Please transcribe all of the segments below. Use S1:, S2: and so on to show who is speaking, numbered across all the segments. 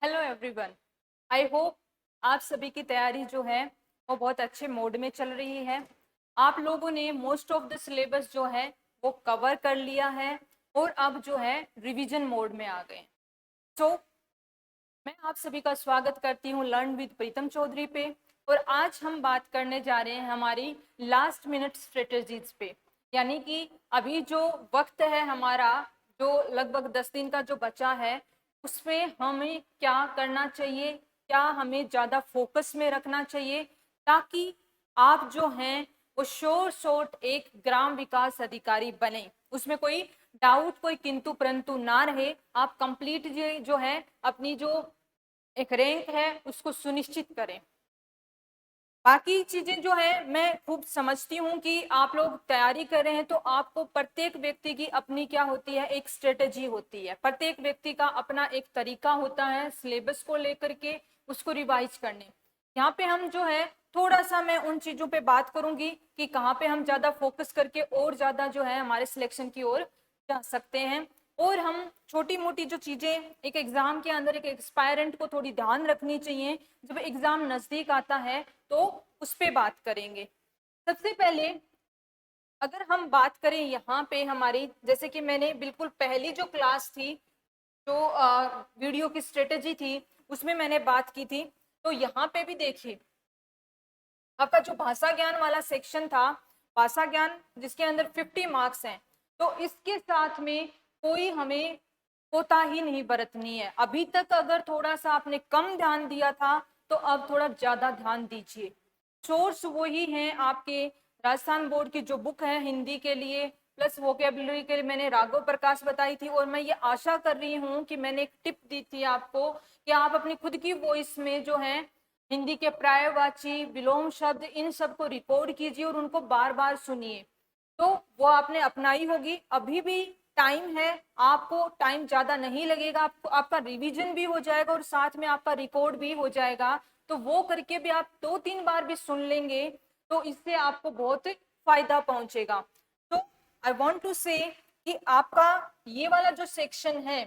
S1: Hello everyone. I hope आप सभी की तैयारी जो है वो बहुत अच्छे मोड में चल रही है। आप लोगों ने मोस्ट ऑफ द सिलेबस जो है वो कवर कर लिया है और अब जो है रिवीजन मोड में आ गए। तो मैं आप सभी का स्वागत करती हूँ लर्न विद प्रीतम चौधरी पे। और आज हम बात करने जा रहे हैं हमारी लास्ट मिनट स्ट्रेटजीज पे, यानी कि अभी जो वक्त है हमारा, जो लगभग 10 दिन का जो बचा है, उसमें हमें क्या करना चाहिए, क्या हमें ज़्यादा फोकस में रखना चाहिए ताकि आप जो हैं वो शोर शॉर्ट एक ग्राम विकास अधिकारी बने। उसमें कोई डाउट, कोई किंतु परंतु ना रहे। आप कंप्लीट जो है अपनी जो एक रैंक है उसको सुनिश्चित करें। बाकी चीजें जो है मैं खूब समझती हूँ कि आप लोग तैयारी कर रहे हैं, तो आपको प्रत्येक व्यक्ति की अपनी क्या होती है, एक स्ट्रेटेजी होती है। प्रत्येक व्यक्ति का अपना एक तरीका होता है सिलेबस को लेकर के उसको रिवाइज करने। यहाँ पे हम जो है थोड़ा सा मैं उन चीजों पे बात करूंगी कि कहाँ पे हम ज्यादा फोकस करके और ज्यादा जो है हमारे सिलेक्शन की ओर जा सकते हैं। और हम छोटी मोटी जो चीजें एक एग्जाम के अंदर एक एक्सपायरेंट को थोड़ी ध्यान रखनी चाहिए, जब एग्जाम नजदीक आता है तो उस पे बात करेंगे। सबसे पहले अगर हम बात करें यहाँ पे हमारी, जैसे कि मैंने बिल्कुल पहली जो क्लास थी, जो वीडियो की स्ट्रेटेजी थी, उसमें मैंने बात की थी। तो यहाँ पे भी देखिए आपका जो भाषा ज्ञान वाला सेक्शन था, भाषा ज्ञान जिसके अंदर 50 मार्क्स हैं, तो इसके साथ में कोई हमें कोताही नहीं बरतनी है। अभी तक अगर थोड़ा सा आपने कम ध्यान दिया था तो अब थोड़ा ज्यादा ध्यान दीजिए। सोर्स वही है आपके राजस्थान बोर्ड की जो बुक है हिंदी के लिए प्लस वोकेबुलरी के लिए, मैंने राघव प्रकाश बताई थी। और मैं ये आशा कर रही हूँ कि मैंने एक टिप दी थी आपको कि आप अपनी खुद की वॉइस में जो है हिंदी के पर्यायवाची, विलोम शब्द, इन सब को रिकॉर्ड कीजिए और उनको बार बार सुनिए। तो वो आपने अपनाई होगी। अभी भी टाइम है, आपको टाइम ज्यादा नहीं लगेगा, आपको आपका रिवीजन भी हो जाएगा और साथ में आपका रिकॉर्ड भी हो जाएगा। तो वो करके भी आप 2-3 बार भी सुन लेंगे तो इससे आपको बहुत फायदा पहुंचेगा। तो आई वांट टू से कि आपका ये वाला जो सेक्शन है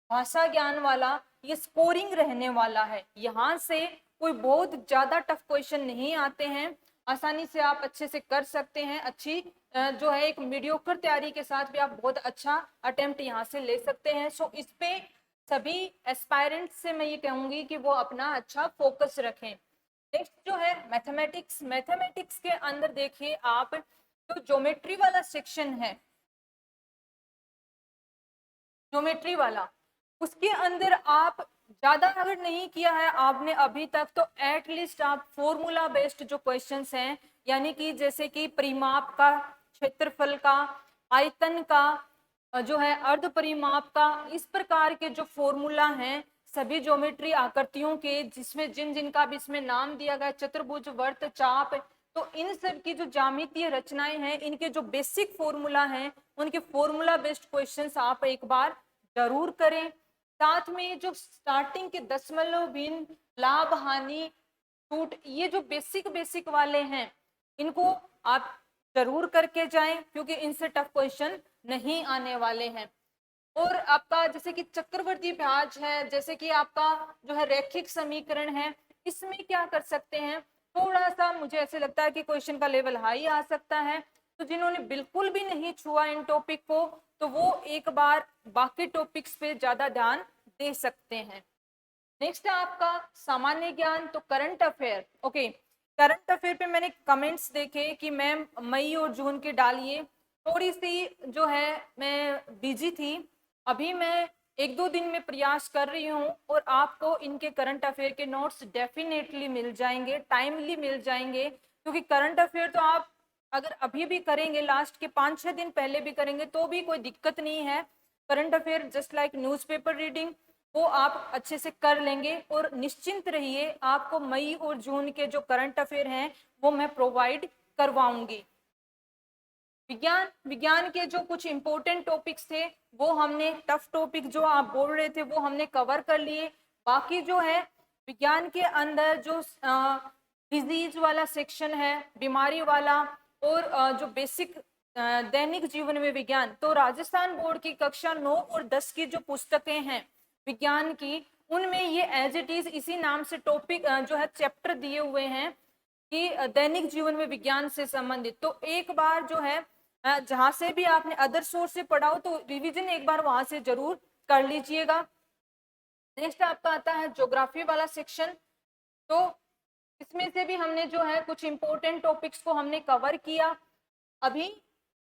S1: भाषा ज्ञान वाला, ये स्कोरिंग रहने वाला है। यहाँ से कोई बहुत ज्यादा टफ क्वेश्चन नहीं आते हैं, आसानी से आप अच्छे से कर सकते हैं। अच्छी जो है एक मीडियोकर तैयारी के साथ भी आप बहुत अच्छा अटेम्प्ट यहाँ से ले सकते हैं। सो इस पे सभी एस्पायरेंट्स से मैं ये कहूंगी कि वो अपना अच्छा फोकस रखें। नेक्स्ट जो है मैथमेटिक्स। मैथमेटिक्स के अंदर देखिए आप जो ज्योमेट्री वाला सेक्शन है, ज्योमेट्री वाला, उसके अंदर आप ज्यादा अगर नहीं किया है आपने अभी तक, तो एटलीस्ट आप फॉर्मूला बेस्ड जो क्वेश्चंस हैं, यानी कि जैसे कि परिमाप का, क्षेत्रफल का, आयतन का, जो है अर्ध परिमाप का, इस प्रकार के जो फॉर्मूला हैं सभी ज्योमेट्री आकृतियों के, जिसमें जिन जिनका भी इसमें नाम दिया गया, चतुर्भुज, वर्त, चाप, तो इन सब की जो ज्यामितीय रचनाएं हैं, इनके जो बेसिक फॉर्मूला हैं, उनके फॉर्मूला बेस्ड क्वेश्चंस आप एक बार जरूर करें। साथ में जो स्टार्टिंग के दशमलव भिन्न, लाभ हानि, छूट, ये जो बेसिक बेसिक वाले हैं, इनको आप जरूर करके जाएं क्योंकि इनसे टफ क्वेश्चन नहीं आने वाले हैं। और आपका जैसे कि चक्रवर्ती ब्याज है, जैसे कि आपका जो है रैखिक समीकरण है, इसमें क्या कर सकते हैं, थोड़ा सा मुझे ऐसे लगता है कि क्वेश्चन का लेवल हाई आ सकता है। तो जिन्होंने बिल्कुल भी नहीं छुआ इन टॉपिक को, तो वो एक बार बाकी टॉपिक्स पे ज्यादा ध्यान दे सकते हैं। नेक्स्ट है आपका सामान्य ज्ञान, तो current affair. Okay, current affair पे मैंने कमेंट्स देखे कि मैम मई और जून के डालिए। थोड़ी सी जो है मैं बिजी थी, अभी मैं 1-2 दिन में प्रयास कर रही हूँ और आपको इनके करंट अफेयर के नोट्स डेफिनेटली मिल जाएंगे, टाइमली मिल जाएंगे। क्योंकि करंट अफेयर तो आप अगर अभी भी करेंगे, लास्ट के 5-6 दिन पहले भी करेंगे तो भी कोई दिक्कत नहीं है। Current affair just like newspaper reading, वो आप अच्छे से कर लेंगे। और निश्चिंत रहिए, आपको मई और जून के जो करंट अफेयर हैं वो मैं प्रोवाइड करवाऊंगी। विज्ञान, विज्ञान के जो कुछ इंपॉर्टेंट टॉपिक्स थे वो हमने, टफ टॉपिक जो आप बोल रहे थे वो हमने कवर कर लिए। बाकी जो है विज्ञान के अंदर जो डिजीज वाला सेक्शन है, बीमारी वाला, और जो बेसिक दैनिक जीवन में विज्ञान, तो राजस्थान बोर्ड की कक्षा 9 और 10 की जो पुस्तकें हैं विज्ञान की, उनमें ये एज इट इज इसी नाम से टॉपिक जो है चैप्टर दिए हुए हैं कि दैनिक जीवन में विज्ञान से संबंधित। तो एक बार जो है जहां से भी आपने अदर सोर्स से पढ़ा हो तो रिवीजन एक बार वहां से जरूर कर लीजिएगा। नेक्स्ट आपका आता है ज्योग्राफी वाला सेक्शन। तो इसमें से भी हमने जो है कुछ इंपॉर्टेंट टॉपिक्स को हमने कवर किया। अभी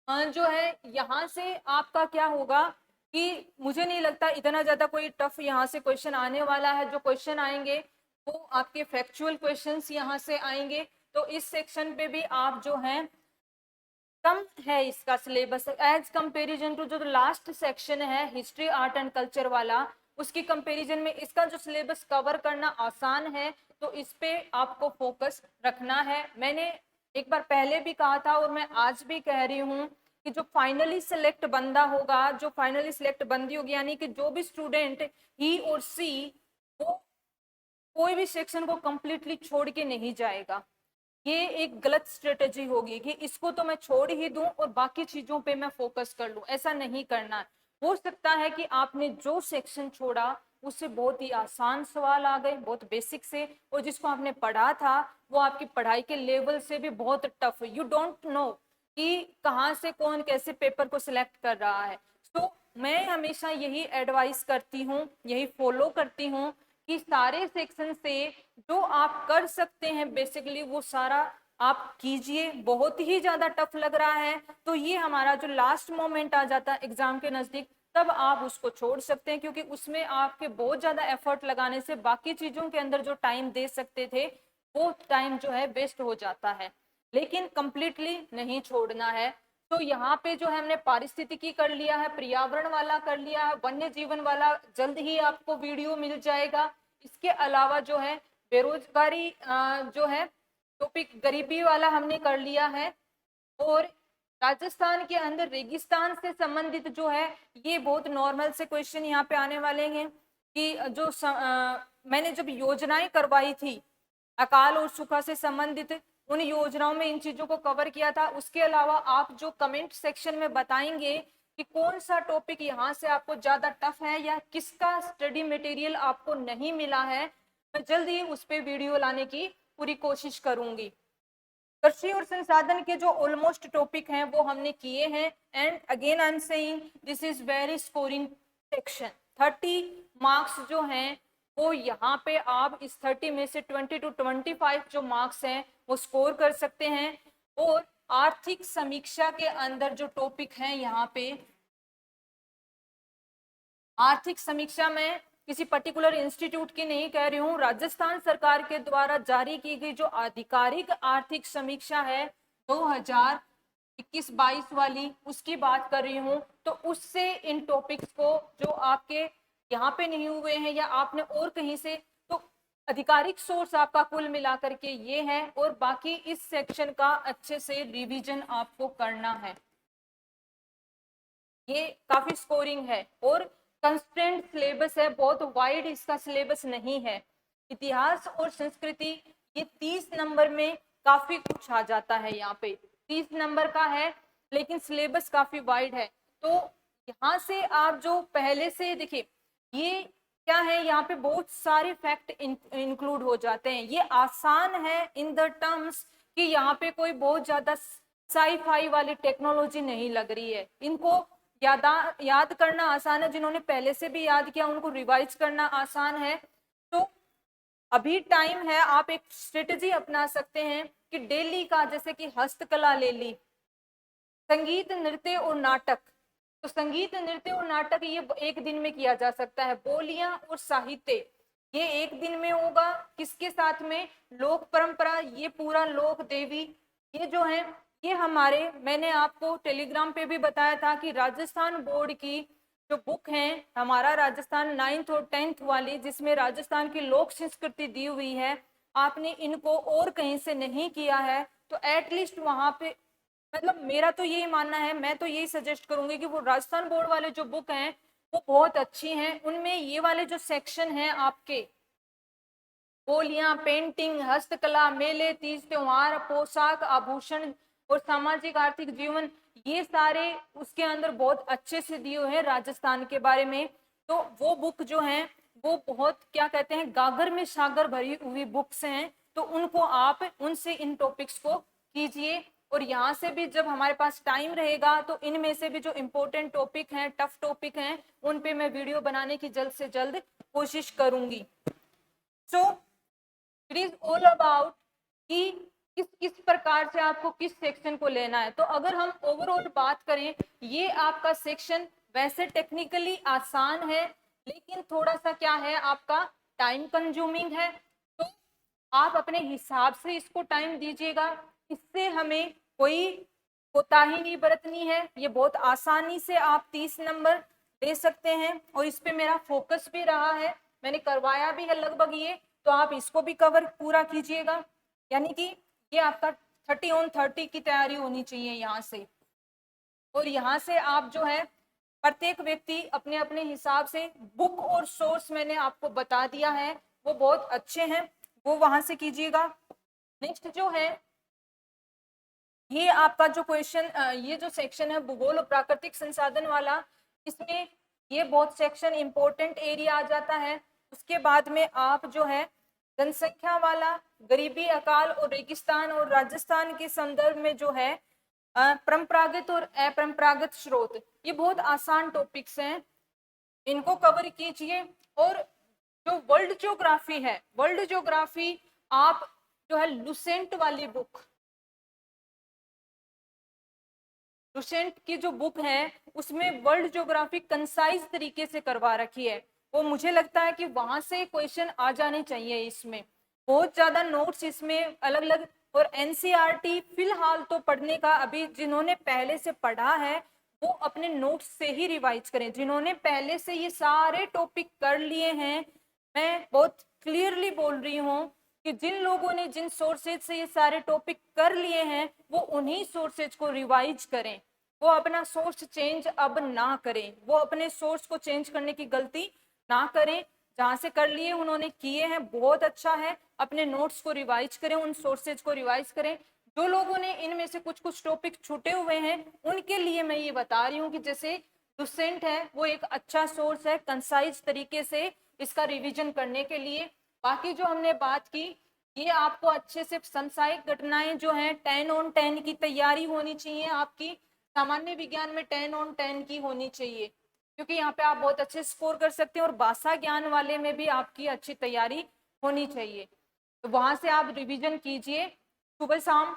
S1: जो है यहाँ से आपका क्या होगा कि मुझे नहीं लगता इतना ज्यादा कोई टफ यहाँ से क्वेश्चन आने वाला है। जो क्वेश्चन आएंगे वो आपके फैक्चुअल क्वेश्चंस यहाँ से आएंगे। तो इस सेक्शन पे भी आप जो हैं कम है इसका सिलेबस एज कंपेरिजन टू जो लास्ट सेक्शन है हिस्ट्री आर्ट एंड कल्चर वाला, उसकी कंपैरिजन में इसका जो सिलेबस कवर करना आसान है। तो इस पे आपको फोकस रखना है। मैंने एक बार पहले भी कहा था और मैं आज भी कह रही हूँ कि जो फाइनली सिलेक्ट बंदा होगा, जो फाइनली सिलेक्ट बंदी होगी, यानी कि जो भी स्टूडेंट ही और सी वो कोई भी सेक्शन को कंप्लीटली छोड़ के नहीं जाएगा। ये एक गलत स्ट्रेटेजी होगी कि इसको तो मैं छोड़ ही दूं और बाकी चीजों पे मैं फोकस कर लूं। ऐसा नहीं करना है। हो सकता है कि आपने जो सेक्शन छोड़ा उससे बहुत ही आसान सवाल आ गए, बहुत बेसिक से, और जिसको आपने पढ़ा था वो आपकी पढ़ाई के लेवल से भी बहुत टफ है। यू डोंट नो कि कहाँ से कौन कैसे पेपर को सिलेक्ट कर रहा है। तो मैं हमेशा यही एडवाइस करती हूँ, यही फॉलो करती हूँ कि सारे सेक्शन से जो आप कर सकते हैं बेसिकली वो सारा आप कीजिए। बहुत ही ज्यादा टफ लग रहा है तो ये हमारा जो लास्ट मोमेंट आ जाता है एग्जाम के नजदीक, तब आप उसको छोड़ सकते हैं, क्योंकि उसमें आपके बहुत ज्यादा एफर्ट लगाने से बाकी चीजों के अंदर जो टाइम दे सकते थे वो टाइम जो है वेस्ट हो जाता है। लेकिन कंप्लीटली नहीं छोड़ना है। तो यहाँ पे जो है हमने पारिस्थितिकी कर लिया है, पर्यावरण वाला कर लिया है, वन्य जीवन वाला जल्द ही आपको वीडियो मिल जाएगा। इसके अलावा जो है बेरोजगारी जो है टॉपिक गरीबी वाला हमने कर लिया है। और राजस्थान के अंदर रेगिस्तान से संबंधित जो है ये बहुत नॉर्मल से क्वेश्चन यहाँ पे आने वाले हैं कि जो मैंने जब योजनाएं करवाई थी अकाल और सूखा से संबंधित, उन योजनाओं में इन चीजों को कवर किया था। उसके अलावा आप जो कमेंट सेक्शन में बताएंगे कि कौन सा टॉपिक यहाँ से आपको ज्यादा टफ है या किसका स्टडी मटेरियल आपको नहीं मिला है, मैं जल्द ही उस पर वीडियो लाने की पूरी कोशिश करूंगी। कृषि और संसाधन के जो ऑलमोस्ट टॉपिक हैं वो हमने किए हैं। And again I am saying this is very scoring section. 30 marks जो हैं वो यहाँ पे आप इस 30 में से 20 to 25 जो मार्क्स हैं वो स्कोर कर सकते हैं। और आर्थिक समीक्षा के अंदर जो टॉपिक हैं यहाँ पे आर्थिक समीक्षा में किसी पर्टिकुलर इंस्टीट्यूट की नहीं कह रही हूँ, राजस्थान सरकार के द्वारा जारी की गई जो आधिकारिक आर्थिक समीक्षा है 2021-22 वाली, उसकी बात कर रही हूँ। तो उससे इन टॉपिक्स को जो आपके यहाँ पे नहीं हुए हैं या आपने और कहीं से, तो आधिकारिक सोर्स आपका कुल मिलाकर के ये है। और बाकी इस सेक्शन का अच्छे से रिवीजन आपको करना है। ये काफी स्कोरिंग है और कंस्ट्रेंट सिलेबस है, बहुत वाइड इसका सिलेबस नहीं है। इतिहास और संस्कृति ये 30 नंबर में काफी कुछ आ जाता है। यहाँ पे 30 नंबर का है लेकिन सिलेबस काफी वाइड है। तो यहाँ से आप जो पहले से देखिए ये क्या है, यहाँ पे बहुत सारे फैक्ट इंक्लूड हो जाते हैं। ये आसान है इन द टर्म्स कि यहाँ पे कोई बहुत ज्यादा साई-फाई वाली टेक्नोलॉजी नहीं लग रही है। इनको याद करना आसान है, जिन्होंने पहले से भी याद किया उनको रिवाइज करना आसान है। तो अभी टाइम है, आप एक स्ट्रेटेजी अपना सकते हैं कि डेली का, जैसे कि हस्तकला ले ली, संगीत नृत्य और नाटक, तो संगीत नृत्य और नाटक ये एक दिन में किया जा सकता है। बोलियां और साहित्य ये एक दिन में होगा। किसके साथ में? लोक परंपरा, ये पूरा लोक देवी, ये जो है ये हमारे, मैंने आपको टेलीग्राम पे भी बताया था कि राजस्थान बोर्ड की जो बुक है हमारा राजस्थान 9th और 10th वाली, जिसमें राजस्थान की लोक संस्कृति दी हुई है, आपने इनको और कहीं से नहीं किया है तो एटलीस्ट वहां पे, मतलब मेरा तो यही मानना है, मैं तो यही सजेस्ट करूंगी कि वो राजस्थान बोर्ड वाले जो बुक हैं वो बहुत अच्छी हैं। उनमें ये वाले जो सेक्शन हैं आपके बोलियां, पेंटिंग, हस्तकला, मेले, तीज त्योहार, पोशाक, आभूषण और सामाजिक आर्थिक जीवन, ये सारे उसके अंदर बहुत अच्छे से दिए हुए हैं राजस्थान के बारे में। तो वो बुक जो है वो बहुत क्या कहते हैं गागर में सागर भरी हुई बुक्स हैं, तो उनको आप उनसे इन टॉपिक्स को कीजिए। और यहाँ से भी जब हमारे पास टाइम रहेगा तो इनमें से भी जो इम्पोर्टेंट टॉपिक हैं, टफ टॉपिक हैं, उन पे मैं वीडियो बनाने की जल्द से जल्द कोशिश करूंगी। So it is all about कि किस किस प्रकार से आपको किस सेक्शन को लेना है। तो अगर हम ओवरऑल बात करें, ये आपका सेक्शन वैसे टेक्निकली आसान है, लेकिन थोड़ा सा क्या है, आपका टाइम कंज्यूमिंग है। तो आप अपने हिसाब से इसको टाइम दीजिएगा, इससे हमें कोई कोताही नहीं बरतनी है। ये बहुत आसानी से आप 30 नंबर दे सकते हैं, और इस पे मेरा फोकस भी रहा है, मैंने करवाया भी है लगभग ये, तो आप इसको भी कवर पूरा कीजिएगा। यानी कि ये आपका 30 on 30 की तैयारी होनी चाहिए यहाँ से। और यहाँ से आप जो है प्रत्येक व्यक्ति अपने अपने हिसाब से बुक और सोर्स मैंने आपको बता दिया है, वो बहुत अच्छे हैं, वो वहां से कीजिएगा। नेक्स्ट जो है, ये आपका जो क्वेश्चन, ये जो सेक्शन है भूगोल और प्राकृतिक संसाधन वाला, इसमें ये बहुत सेक्शन इंपॉर्टेंट एरिया आ जाता है। उसके बाद में आप जो है जनसंख्या वाला, गरीबी, अकाल और रेगिस्तान और राजस्थान के संदर्भ में जो है परंपरागत और अपरंपरागत स्रोत, ये बहुत आसान टॉपिक्स हैं, इनको कवर कीजिए। और जो वर्ल्ड ज्योग्राफी है, वर्ल्ड ज्योग्राफी आप जो है लुसेंट वाली बुक, लुसेंट की जो बुक है उसमें वर्ल्ड ज्योग्राफी कंसाइज तरीके से करवा रखी है, वो मुझे लगता है कि वहां से क्वेश्चन आ जाने चाहिए। इसमें बहुत ज्यादा नोट्स इसमें अलग अलग, और एनसीईआरटी फिलहाल तो पढ़ने का, अभी जिन्होंने पहले से पढ़ा है वो अपने नोट्स से ही रिवाइज करें। जिन्होंने पहले से ये सारे टॉपिक कर लिए हैं, मैं बहुत क्लियरली बोल रही हूँ कि जिन लोगों ने जिन सोर्सेज से ये सारे टॉपिक कर लिए हैं, वो उन्हीं सोर्सेज को रिवाइज करें, वो अपना सोर्स चेंज अब ना करें, वो अपने सोर्स को चेंज करने की गलती ना करें। जहां से कर लिए उन्होंने किए हैं, बहुत अच्छा है, अपने नोट्स को रिवाइज करें, उन सोर्सेज को रिवाइज करें। जो लोगों ने इनमें से कुछ कुछ टॉपिक छूटे हुए हैं, उनके लिए मैं ये बता रही हूँ कि जैसे लुसेंट है वो एक अच्छा सोर्स है कंसाइज तरीके से इसका रिवीजन करने के लिए। बाकी जो हमने बात की, ये आपको अच्छे से समसामयिक घटनाएं जो हैं 10 on 10 की तैयारी होनी चाहिए आपकी, सामान्य विज्ञान में 10 on 10 की होनी चाहिए, क्योंकि यहाँ पे आप बहुत अच्छे स्कोर कर सकते हैं। और भाषा ज्ञान वाले में भी आपकी अच्छी तैयारी होनी चाहिए, तो वहां से आप रिवीजन कीजिए। सुबह शाम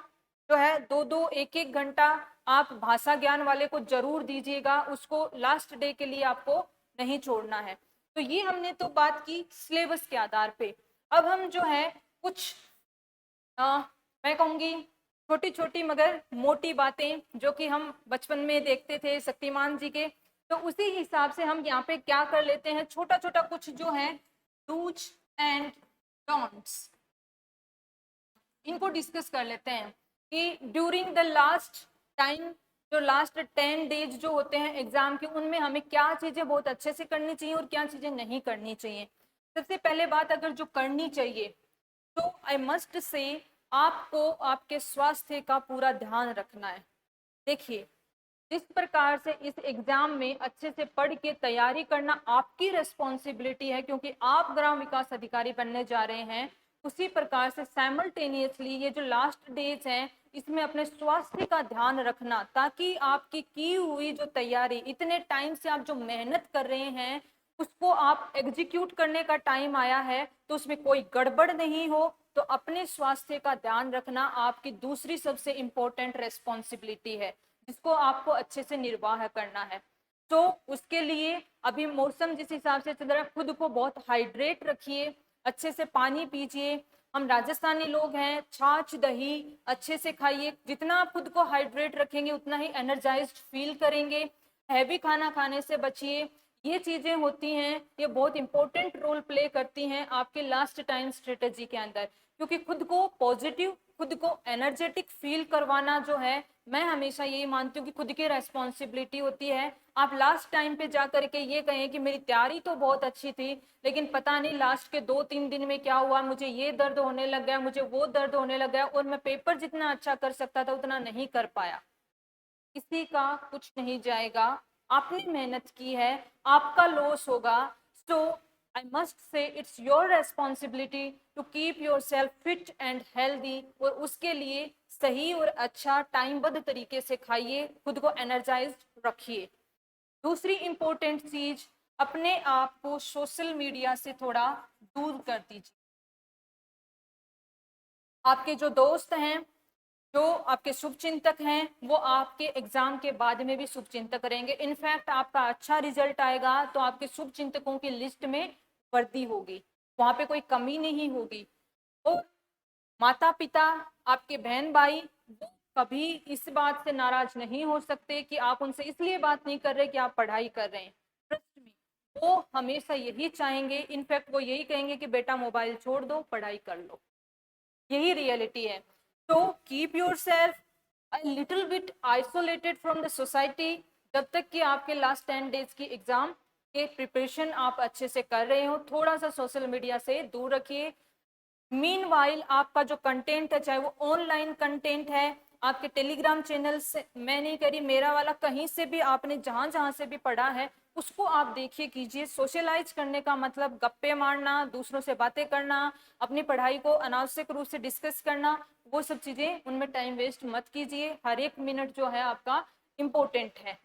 S1: जो है 2-2 1-1 घंटा आप भाषा ज्ञान वाले को जरूर दीजिएगा, उसको लास्ट डे के लिए आपको नहीं छोड़ना है। तो ये हमने तो बात की सिलेबस के आधार पे। अब हम जो है कुछ मैं कहूँगी छोटी छोटी मगर मोटी बातें जो कि हम बचपन में देखते थे शक्तिमान जी के, तो उसी हिसाब से हम यहाँ पे क्या कर लेते हैं, छोटा छोटा कुछ जो है डूज एंड डोंट्स, इनको डिस्कस कर लेते हैं कि ड्यूरिंग द लास्ट टाइम, जो लास्ट 10 डेज जो होते हैं एग्जाम के, उनमें हमें क्या चीजें बहुत अच्छे से करनी चाहिए और क्या चीजें नहीं करनी चाहिए। सबसे पहले बात अगर जो करनी चाहिए, तो आई मस्ट से आपको आपके स्वास्थ्य का पूरा ध्यान रखना है। देखिए, जिस प्रकार से इस एग्जाम में अच्छे से पढ़ के तैयारी करना आपकी रिस्पॉन्सिबिलिटी है, क्योंकि आप ग्राम विकास अधिकारी बनने जा रहे हैं, उसी प्रकार से साइमल्टेनियसली ये जो लास्ट डेज हैं इसमें अपने स्वास्थ्य का ध्यान रखना, ताकि आपकी की हुई जो तैयारी, इतने टाइम से आप जो मेहनत कर रहे हैं उसको आप एग्जीक्यूट करने का टाइम आया है, तो उसमें कोई गड़बड़ नहीं हो। तो अपने स्वास्थ्य का ध्यान रखना आपकी दूसरी सबसे इम्पोर्टेंट रेस्पॉन्सिबिलिटी है, जिसको आपको अच्छे से निर्वाह करना है। तो उसके लिए अभी मौसम जिस हिसाब से चल रहा है, खुद को बहुत हाइड्रेट रखिए, अच्छे से पानी पीजिए। हम राजस्थानी लोग हैं, छाछ दही अच्छे से खाइए, जितना आप खुद को हाइड्रेट रखेंगे उतना ही एनर्जाइज्ड फील करेंगे। हैवी खाना खाने से बचिए। ये चीजें होती हैं, ये बहुत इंपॉर्टेंट रोल प्ले करती हैं आपके लास्ट टाइम स्ट्रेटेजी के अंदर, क्योंकि खुद को पॉजिटिव, खुद को एनर्जेटिक फील करवाना जो है, मैं हमेशा यही मानती हूँ कि खुद की रेस्पॉन्सिबिलिटी होती है। आप लास्ट टाइम पे जा करके ये कहें कि मेरी तैयारी तो बहुत अच्छी थी, लेकिन पता नहीं लास्ट के 2-3 दिन में क्या हुआ, मुझे ये दर्द होने लग गया, मुझे वो दर्द होने लग गया, और मैं पेपर जितना अच्छा कर सकता था उतना नहीं कर पाया। किसी का कुछ नहीं जाएगा, आपने मेहनत की है, आपका लॉस होगा। सो I must say it's your responsibility to keep yourself fit and healthy, और उसके लिए सही और अच्छा टाइमबद्ध तरीके से खाइए, खुद को एनर्जाइज रखिए। दूसरी इंपॉर्टेंट चीज, अपने आप को सोशल मीडिया से थोड़ा दूर कर दीजिए। आपके जो दोस्त हैं, जो आपके शुभचिंतक हैं, वो आपके एग्जाम के बाद में भी शुभचिंतक रहेंगे। इनफैक्ट आपका अच्छा रिजल्ट आएगा तो आपके शुभचिंतकों की लिस्ट में वृद्धि होगी, वहां पे कोई कमी नहीं होगी। और माता पिता, आपके बहन भाई, वो कभी इस बात से नाराज नहीं हो सकते कि आप उनसे इसलिए बात नहीं कर रहे कि आप पढ़ाई कर रहे हैं। ट्रस्ट मी, वो हमेशा यही चाहेंगे, इनफैक्ट वो यही कहेंगे कि बेटा मोबाइल छोड़ दो, पढ़ाई कर लो। यही रियलिटी है। तो keep your self a little bit isolated from the society, जब तक कि आपके लास्ट 10 डेज की एग्जाम के प्रिपरेशन आप अच्छे से कर रहे हो। थोड़ा सा सोशल मीडिया से दूर रखिए। मीनवाइल आपका जो कंटेंट है, चाहे वो ऑनलाइन कंटेंट है, आपके टेलीग्राम चैनल से, मैं नहीं करी, मेरा वाला, कहीं से भी आपने जहां जहां से भी पढ़ा है उसको आप देखिए, कीजिए। सोशलाइज करने का मतलब गप्पे मारना, दूसरों से बातें करना, अपनी पढ़ाई को अनावश्यक रूप से डिस्कस करना, वो सब चीजें, उनमें टाइम वेस्ट मत कीजिए। हर एक मिनट जो है आपका इम्पोर्टेंट है।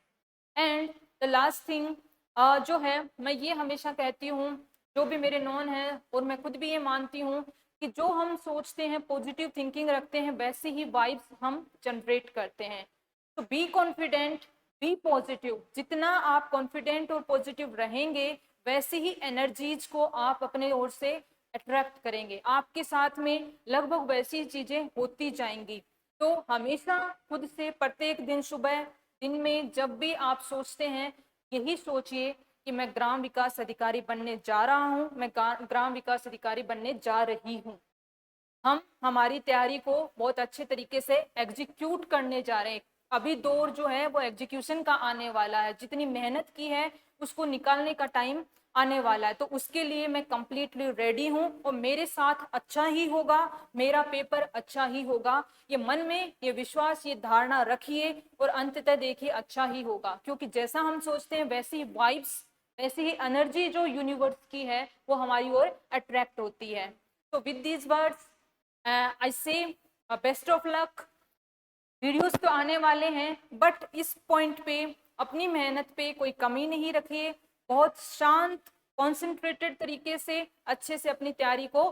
S1: एंड द लास्ट थिंग जो है, मैं ये हमेशा कहती हूँ, जो भी मेरे नॉन है और मैं खुद भी ये मानती हूँ कि जो हम सोचते हैं, पॉजिटिव थिंकिंग रखते हैं, वैसे ही वाइब्स हम जनरेट करते हैं। तो बी कॉन्फिडेंट, बी पॉजिटिव। जितना आप कॉन्फिडेंट और पॉजिटिव रहेंगे, वैसे ही एनर्जीज को आप अपने ओर से अट्रैक्ट करेंगे, आपके साथ में लगभग वैसी चीजें होती जाएंगी। तो हमेशा खुद से प्रत्येक दिन सुबह, दिन में जब भी आप सोचते हैं, यही सोचिए कि मैं ग्राम विकास अधिकारी बनने जा रहा हूँ, मैं ग्राम विकास अधिकारी बनने जा रही हूँ। हम हमारी तैयारी को बहुत अच्छे तरीके से एग्जीक्यूट करने जा रहे हैं। अभी दौर जो है वो एग्जीक्यूशन का आने वाला है। जितनी मेहनत की है उसको निकालने का टाइम आने वाला है। तो उसके लिए मैं कंप्लीटली रेडी हूँ और मेरे साथ अच्छा ही होगा, मेरा पेपर अच्छा ही होगा। ये मन में ये विश्वास, ये धारणा रखिए और अंततः देखिए अच्छा ही होगा, क्योंकि जैसा हम सोचते हैं वैसी वाइब्स, वैसी ही एनर्जी जो यूनिवर्स की है वो हमारी ओर अट्रैक्ट होती है। तो विद दीज वर्ड्स आई से बेस्ट ऑफ लक। वीडियोस तो आने वाले हैं, बट इस पॉइंट पे अपनी मेहनत पे कोई कमी नहीं रखिए। बहुत शांत, कॉन्सेंट्रेटेड तरीके से अच्छे से अपनी तैयारी को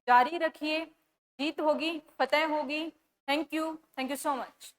S1: जारी रखिए। जीत होगी, फतेह होगी। Thank you so much.